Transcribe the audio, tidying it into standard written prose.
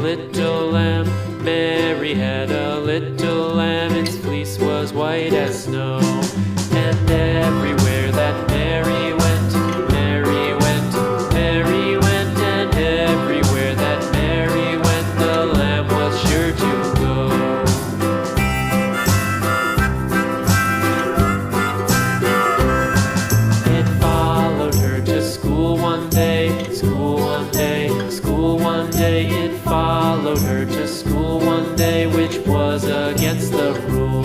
little lamb. Mary had a little lamb, its fleece was white as snow. And everywhere that Mary went, Mary went, Mary went, and everywhere that Mary went, the lamb was sure to go. It followed her to school one day, school one day, school one day. It followed her to school one day, which was against the rules.